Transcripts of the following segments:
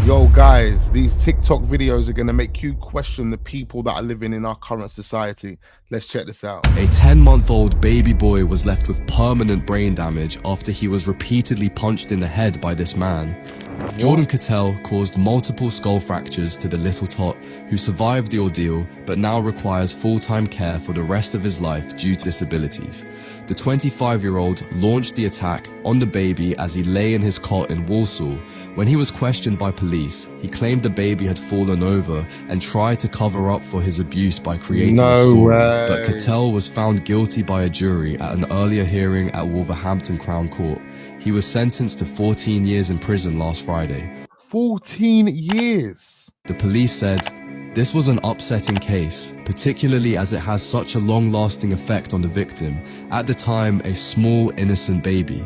Yo guys, these TikTok videos are going to make you question the people that are living in our current society. Let's check this out. A 10-month-old baby boy was left with permanent brain damage after he was repeatedly punched in the head by this man. Jordan Cattell caused multiple skull fractures to the little tot, who survived the ordeal but now requires full-time care for the rest of his life due to disabilities. The 25-year-old launched the attack on the baby as he lay in his cot in Walsall. When he was questioned by police, he claimed the baby had fallen over and tried to cover up for his abuse by creating a story. But Cattell was found guilty by a jury at an earlier hearing at Wolverhampton Crown Court. He was sentenced to 14 years in prison last Friday. 14 years? The police said, "This was an upsetting case, particularly as it has such a long-lasting effect on the victim, at the time a small, innocent baby.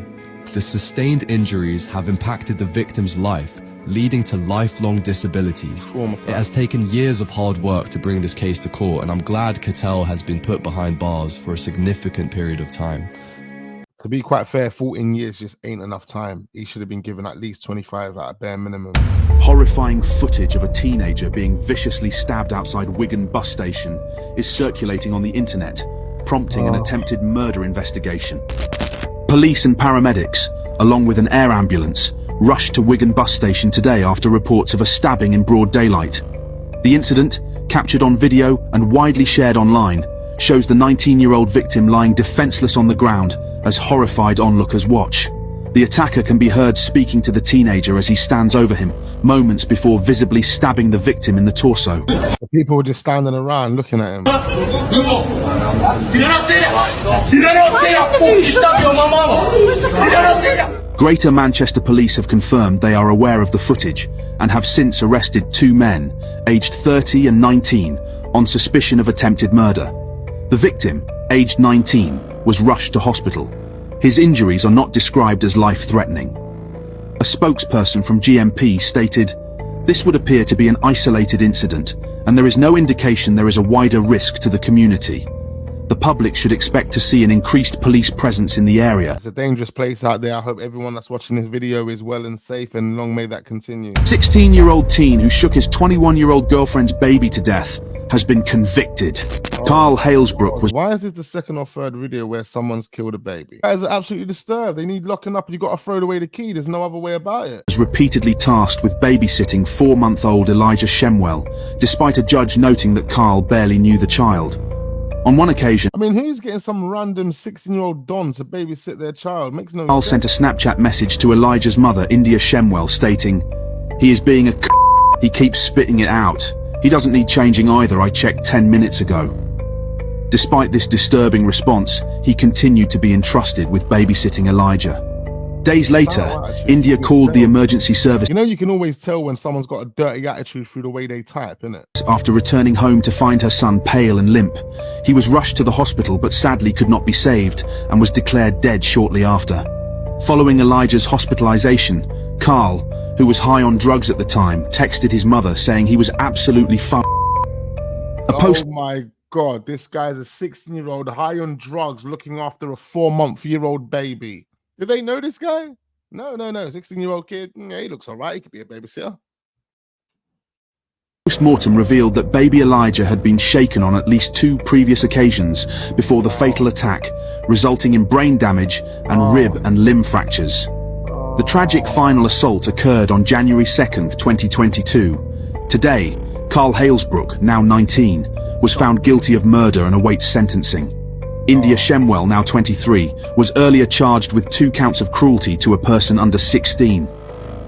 The sustained injuries have impacted the victim's life, leading to lifelong disabilities. It has taken years of hard work to bring this case to court, and I'm glad Cattell has been put behind bars for a significant period of time." To be quite fair, 14 years just ain't enough time. He should have been given at least 25 at a bare minimum. Horrifying footage of a teenager being viciously stabbed outside Wigan bus station is circulating on the internet, prompting an attempted murder investigation. Police and paramedics, along with an air ambulance, rushed to Wigan bus station today after reports of a stabbing in broad daylight. The incident, captured on video and widely shared online, shows the 19-year-old victim lying defenseless on the ground as horrified onlookers watch. The attacker can be heard speaking to the teenager as he stands over him, moments before visibly stabbing the victim in the torso. The people were just standing around looking at him. Greater Manchester Police have confirmed they are aware of the footage and have since arrested two men, aged 30 and 19, on suspicion of attempted murder. The victim, aged 19, was rushed to hospital. His injuries are not described as life-threatening. A spokesperson from GMP stated, "This would appear to be an isolated incident, and there is no indication there is a wider risk to the community. The public should expect to see an increased police presence in the area." It's a dangerous place out there. I hope everyone that's watching this video is well and safe, and long may that continue. 16-year-old teen who shook his 21-year-old girlfriend's baby to death has been convicted. Carl Halesbrook was... Why is this the second or third video where someone's killed a baby? Guys are absolutely disturbed. They need locking up. You got to throw away the key. There's no other way about it. Was repeatedly tasked with babysitting 4-month-old Elijah Shemwell, despite a judge noting that Carl barely knew the child. On one occasion, I mean, who's getting some random 16-year-old don to babysit their child? Makes no sense. Carl sent a Snapchat message to Elijah's mother, India Shemwell, stating, "He is being a c***. He keeps spitting it out. He doesn't need changing either. I checked 10 minutes ago." Despite this disturbing response, he continued to be entrusted with babysitting Elijah. Days later, India called the emergency service. You know, you can always tell when someone's got a dirty attitude through the way they type, innit? After returning home to find her son pale and limp. He was rushed to the hospital but sadly could not be saved and was declared dead shortly after. Following Elijah's hospitalization, Carl, who was high on drugs at the time, texted his mother saying he was absolutely Oh my God, this guy's a 16-year-old high on drugs looking after a 4-month-old baby. Did they know this guy? No. 16-year-old kid. Yeah, he looks all right. He could be a babysitter. Post-mortem revealed that baby Elijah had been shaken on at least 2 previous occasions before the fatal attack, resulting in brain damage and rib and limb fractures. The tragic final assault occurred on January 2nd, 2022. Today, Carl Halesbrook, now 19, was found guilty of murder and awaits sentencing. India Shemwell, now 23, was earlier charged with 2 counts of cruelty to a person under 16.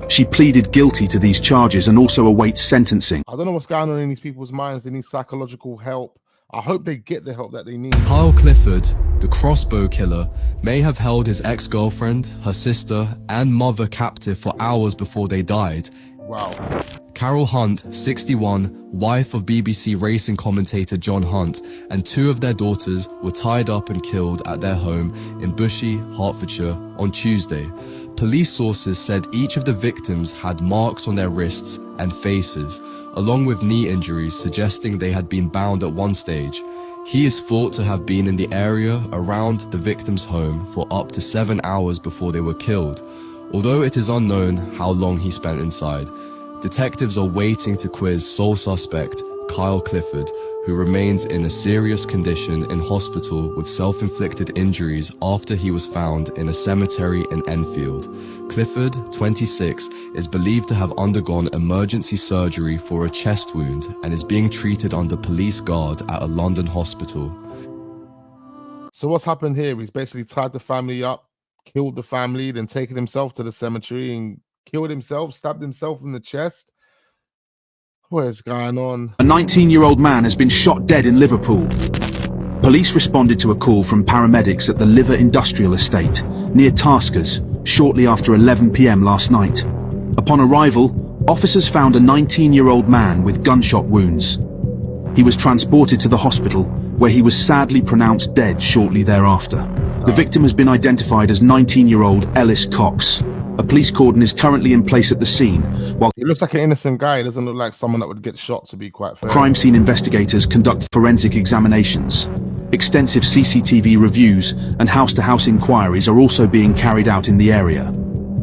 She pleaded guilty to these charges and also awaits sentencing. I don't know what's going on in these people's minds. They need psychological help. I hope they get the help that they need. Kyle Clifford, the crossbow killer, may have held his ex-girlfriend, her sister, and mother captive for hours before they died. Wow. Carol Hunt, 61, wife of BBC racing commentator John Hunt, and 2 of their daughters were tied up and killed at their home in Bushey, Hertfordshire, on Tuesday. Police sources said each of the victims had marks on their wrists and faces, along with knee injuries suggesting they had been bound at one stage. He is thought to have been in the area around the victim's home for up to 7 hours before they were killed, although it is unknown how long he spent inside. Detectives are waiting to quiz sole suspect Kyle Clifford, who remains in a serious condition in hospital with self-inflicted injuries after he was found in a cemetery in Enfield. Clifford, 26, is believed to have undergone emergency surgery for a chest wound and is being treated under police guard at a London hospital. So what's happened here? He's basically tied the family up, killed the family, then taken himself to the cemetery and killed himself, stabbed himself in the chest. What is going on? A 19-year-old man has been shot dead in Liverpool. Police responded to a call from paramedics at the Liver Industrial Estate, near Taskers, shortly after 11 p.m. last night. Upon arrival, officers found a 19-year-old man with gunshot wounds. He was transported to the hospital, where he was sadly pronounced dead shortly thereafter. The victim has been identified as 19-year-old Ellis Cox. A police cordon is currently in place at the scene, while he looks like an innocent guy. He doesn't look like someone that would get shot, to be quite fair. Crime scene investigators conduct forensic examinations. Extensive CCTV reviews and house-to-house inquiries are also being carried out in the area.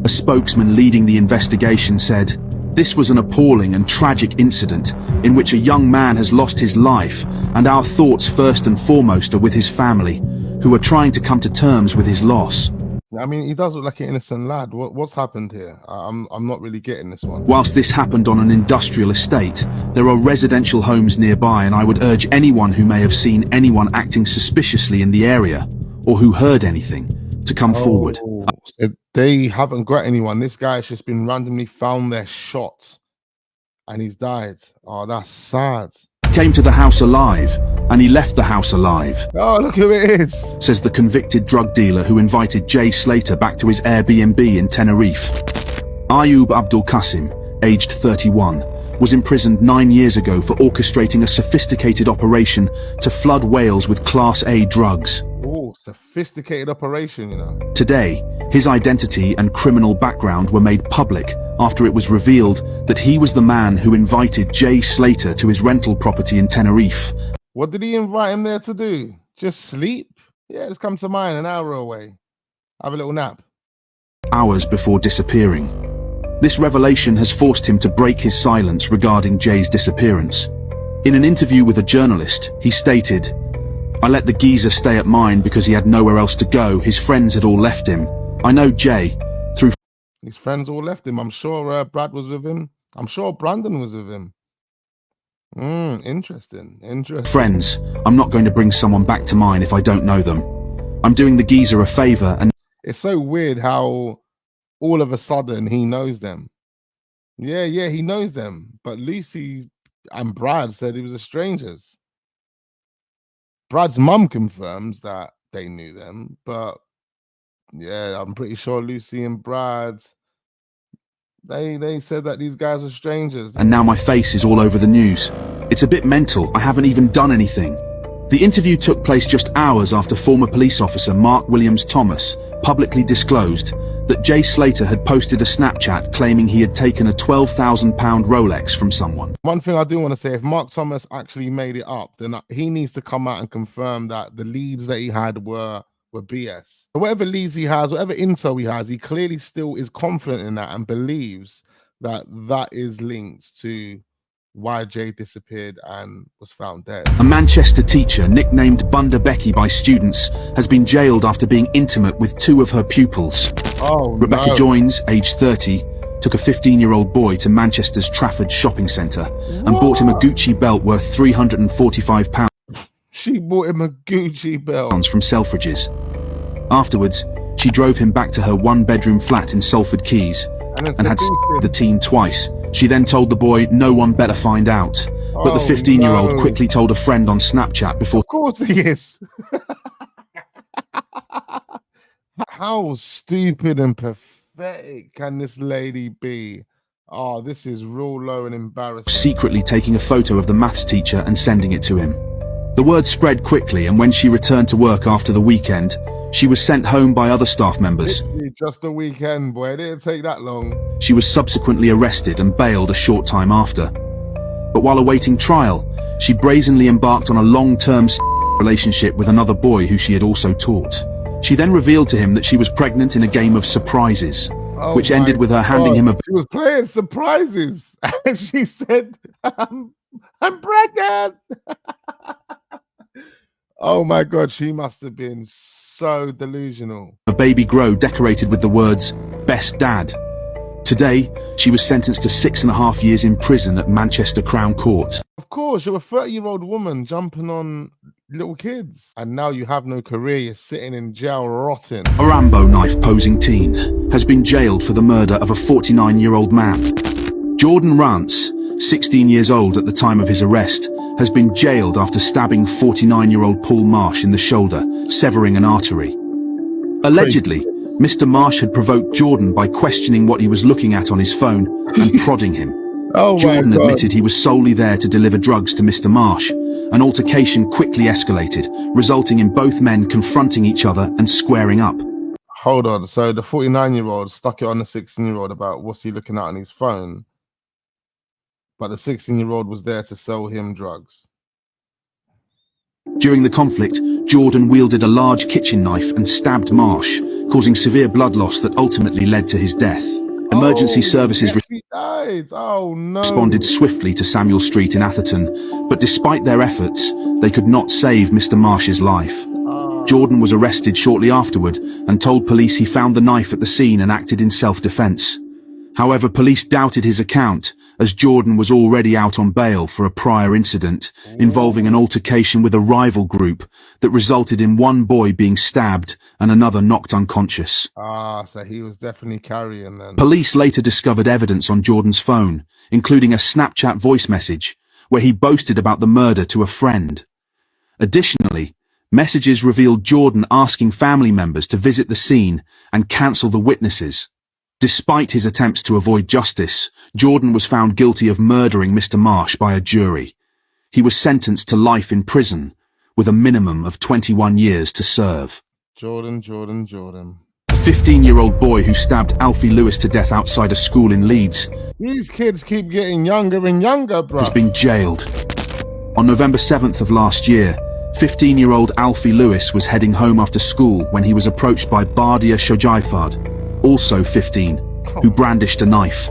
A spokesman leading the investigation said, "This was an appalling and tragic incident in which a young man has lost his life, and our thoughts first and foremost are with his family, who are trying to come to terms with his loss." I mean, he does look like an innocent lad. What's happened here? I'm not really getting this one. Whilst this happened on an industrial estate, there are residential homes nearby, and I would urge anyone who may have seen anyone acting suspiciously in the area, or who heard anything, to come forward. So they haven't got anyone. This guy's just been randomly found there shot, and he's died. Oh, that's sad. Came to the house alive, and he left the house alive. Oh, look who it is, says the convicted drug dealer who invited Jay Slater back to his Airbnb in Tenerife. Ayub Abdul Qasim, aged 31, was imprisoned 9 years ago for orchestrating a sophisticated operation to flood Wales with Class A drugs. Oh, sophisticated operation, you know. Today, his identity and criminal background were made public after it was revealed that he was the man who invited Jay Slater to his rental property in Tenerife. What did he invite him there to do? Just sleep? Yeah, just come to mine an hour away. Have a little nap. Hours before disappearing. This revelation has forced him to break his silence regarding Jay's disappearance. In an interview with a journalist, he stated, "I let the geezer stay at mine because he had nowhere else to go. His friends had all left him. I know Jay through..." His friends all left him. I'm sure Brad was with him. I'm sure Brandon was with him. Interesting. "Friends, I'm not going to bring someone back to mine if I don't know them. I'm doing the geezer a favor and..." It's so weird how all of a sudden he knows them. Yeah, he knows them. But Lucy and Brad said he was strangers. Brad's mum confirms that they knew them, but yeah, I'm pretty sure Lucy and Brad, they said that these guys were strangers. "And now my face is all over the news. It's a bit mental. I haven't even done anything." The interview took place just hours after former police officer Mark Williams Thomas publicly disclosed that Jay Slater had posted a Snapchat claiming he had taken a £12,000 Rolex from someone. One thing I do want to say, if Mark Thomas actually made it up, then he needs to come out and confirm that the leads that he had were BS. Whatever leads he has, whatever intel he has, he clearly still is confident in that and believes that that is linked to why Jay disappeared and was found dead. A Manchester teacher, nicknamed Bunda Becky by students, has been jailed after being intimate with 2 of her pupils. Rebecca Joins, aged 30, took a 15-year-old boy to Manchester's Trafford shopping centre and bought him a Gucci belt worth £345. She bought him a Gucci belt from Selfridges. Afterwards, she drove him back to her 1-bedroom flat in Salford Keys and had the teen twice. She then told the boy no one better find out. But the 15-year-old quickly told a friend on Snapchat before... Of course he is. How stupid and pathetic can this lady be? Oh, this is real low and embarrassing. Secretly taking a photo of the maths teacher and sending it to him. The word spread quickly, and when she returned to work after the weekend, she was sent home by other staff members. Literally just a weekend, boy. It didn't take that long. She was subsequently arrested and bailed a short time after. But while awaiting trial, she brazenly embarked on a long-term relationship with another boy who she had also taught. She then revealed to him that she was pregnant in a game of surprises. Oh which ended my with her handing God. him a She was playing surprises, and she said, I'm pregnant. Oh my God, she must have been so delusional. baby grow decorated with the words, "Best Dad." Today, she was sentenced to 6.5 years in prison at Manchester Crown Court. Of course, you're a 30-year-old woman jumping on little kids, and now you have no career. You're sitting in jail rotting. A Rambo knife-posing teen has been jailed for the murder of a 49-year-old man. Jordan Rance, 16 years old at the time of his arrest, has been jailed after stabbing 49-year-old Paul Marsh in the shoulder, severing an artery. Allegedly, Mr. Marsh had provoked Jordan by questioning what he was looking at on his phone and prodding him. Jordan admitted he was solely there to deliver drugs to Mr. Marsh. An altercation quickly escalated, resulting in both men confronting each other and squaring up. Hold on, so the 49-year-old stuck it on the 16-year-old about what's he looking at on his phone, but the 16-year-old was there to sell him drugs. During the conflict, Jordan wielded a large kitchen knife and stabbed Marsh, causing severe blood loss that ultimately led to his death. Emergency services responded swiftly to Samuel Street in Atherton, but despite their efforts, they could not save Mr. Marsh's life. Jordan was arrested shortly afterward and told police he found the knife at the scene and acted in self-defense. However, police doubted his account, as Jordan was already out on bail for a prior incident involving an altercation with a rival group that resulted in one boy being stabbed and another knocked unconscious. So he was definitely carrying then. Police later discovered evidence on Jordan's phone, including a Snapchat voice message, where he boasted about the murder to a friend. Additionally, messages revealed Jordan asking family members to visit the scene and cancel the witnesses. Despite his attempts to avoid justice, Jordan was found guilty of murdering Mr. Marsh by a jury. He was sentenced to life in prison, with a minimum of 21 years to serve. Jordan. A 15-year-old boy who stabbed Alfie Lewis to death outside a school in Leeds. These kids keep getting younger and younger, bro. Has been jailed. On November 7th of last year, 15-year-old Alfie Lewis was heading home after school when he was approached by Bardia Shojaifard, also 15, who brandished a knife.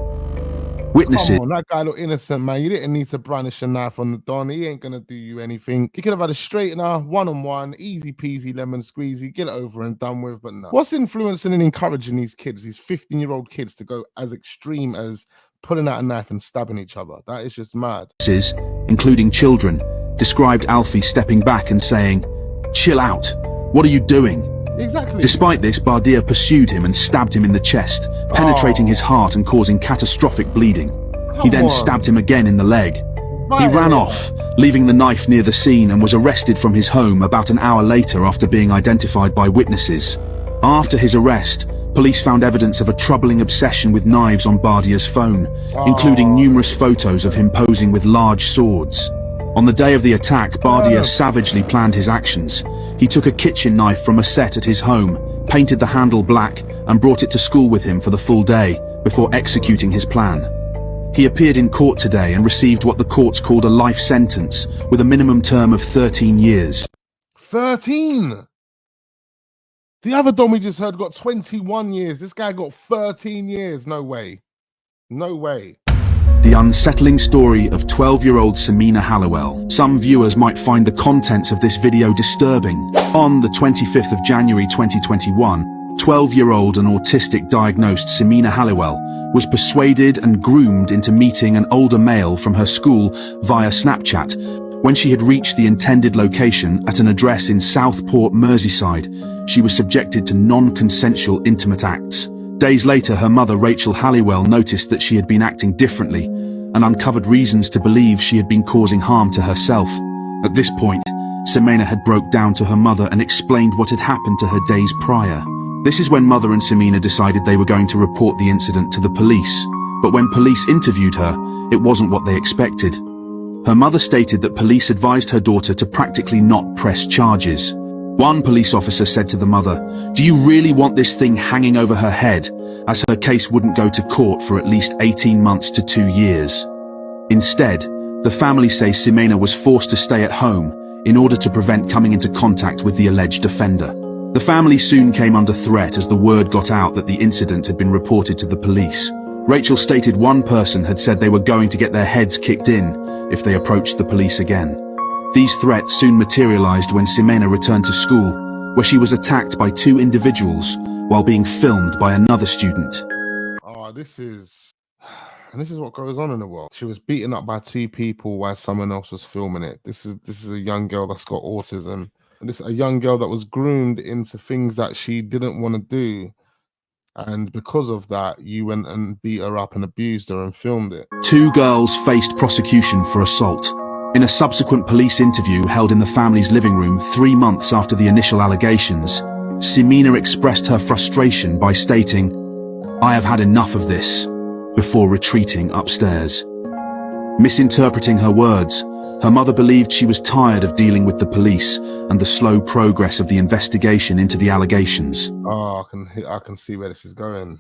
Witnesses... Come on, that guy looked innocent, man. You didn't need to brandish a knife on the Don. He ain't gonna do you anything. You could have had a straightener, one-on-one, easy peasy, lemon squeezy, get it over and done with, but no. What's influencing and encouraging these kids, these 15-year-old kids, to go as extreme as pulling out a knife and stabbing each other? That is just mad. Including children, described Alfie stepping back and saying, "Chill out. What are you doing?" Exactly. Despite this, Bardia pursued him and stabbed him in the chest, penetrating his heart and causing catastrophic bleeding. He then stabbed him again in the leg. He ran off, leaving the knife near the scene, and was arrested from his home about an hour later after being identified by witnesses. After his arrest, police found evidence of a troubling obsession with knives on Bardia's phone, including numerous photos of him posing with large swords. On the day of the attack, Bardia savagely planned his actions. He took a kitchen knife from a set at his home, painted the handle black, and brought it to school with him for the full day, before executing his plan. He appeared in court today and received what the courts called a life sentence, with a minimum term of 13 years. 13? The other Don we just heard got 21 years. This guy got 13 years. No way. No way. The unsettling story of 12-year-old Semina Halliwell. Some viewers might find the contents of this video disturbing. On the 25th of January 2021, 12-year-old and autistic diagnosed Semina Halliwell was persuaded and groomed into meeting an older male from her school via Snapchat. When she had reached the intended location at an address in Southport, Merseyside, she was subjected to non-consensual intimate acts. Days later, her mother, Rachel Halliwell, noticed that she had been acting differently and uncovered reasons to believe she had been causing harm to herself. At this point, Semina had broke down to her mother and explained what had happened to her days prior. This is when Mother and Semina decided they were going to report the incident to the police. But when police interviewed her, it wasn't what they expected. Her mother stated that police advised her daughter to practically not press charges. One police officer said to the mother, "Do you really want this thing hanging over her head?" as her case wouldn't go to court for at least 18 months to 2 years. Instead, the family say Semina was forced to stay at home in order to prevent coming into contact with the alleged offender. The family soon came under threat as the word got out that the incident had been reported to the police. Rachel stated one person had said they were going to get their heads kicked in if they approached the police again. These threats soon materialized when Semina returned to school, where she was attacked by 2 individuals while being filmed by another student. Oh, this is what goes on in the world. She was beaten up by 2 people while someone else was filming it. This is a young girl that's got autism. And this is a young girl that was groomed into things that she didn't want to do. And because of that, you went and beat her up and abused her and filmed it. 2 girls faced prosecution for assault. In a subsequent police interview held in the family's living room 3 months after the initial allegations, Semina expressed her frustration by stating, "I have had enough of this," before retreating upstairs. Misinterpreting her words, her mother believed she was tired of dealing with the police and the slow progress of the investigation into the allegations. Oh, I can see where this is going.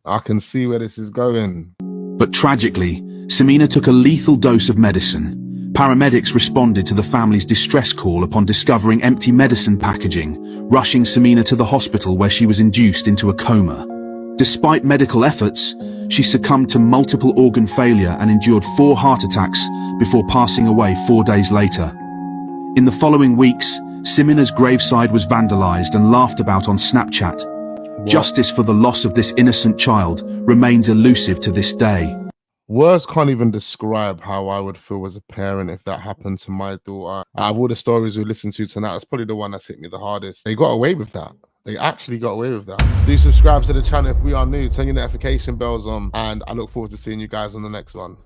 I can see where this is going. But tragically, Semina took a lethal dose of medicine. Paramedics responded to the family's distress call upon discovering empty medicine packaging, rushing Semina to the hospital where she was induced into a coma. Despite medical efforts, she succumbed to multiple organ failure and endured 4 heart attacks before passing away 4 days later. In the following weeks, Semina's graveside was vandalized and laughed about on Snapchat. What? Justice for the loss of this innocent child remains elusive to this day. Words can't even describe how I would feel as a parent if that happened to my daughter. Out of all the stories we listened to tonight, that's probably the one that's hit me the hardest. They got away with that. They actually got away with that. Do subscribe to the channel if we are new. Turn your notification bells on. And I look forward to seeing you guys on the next one.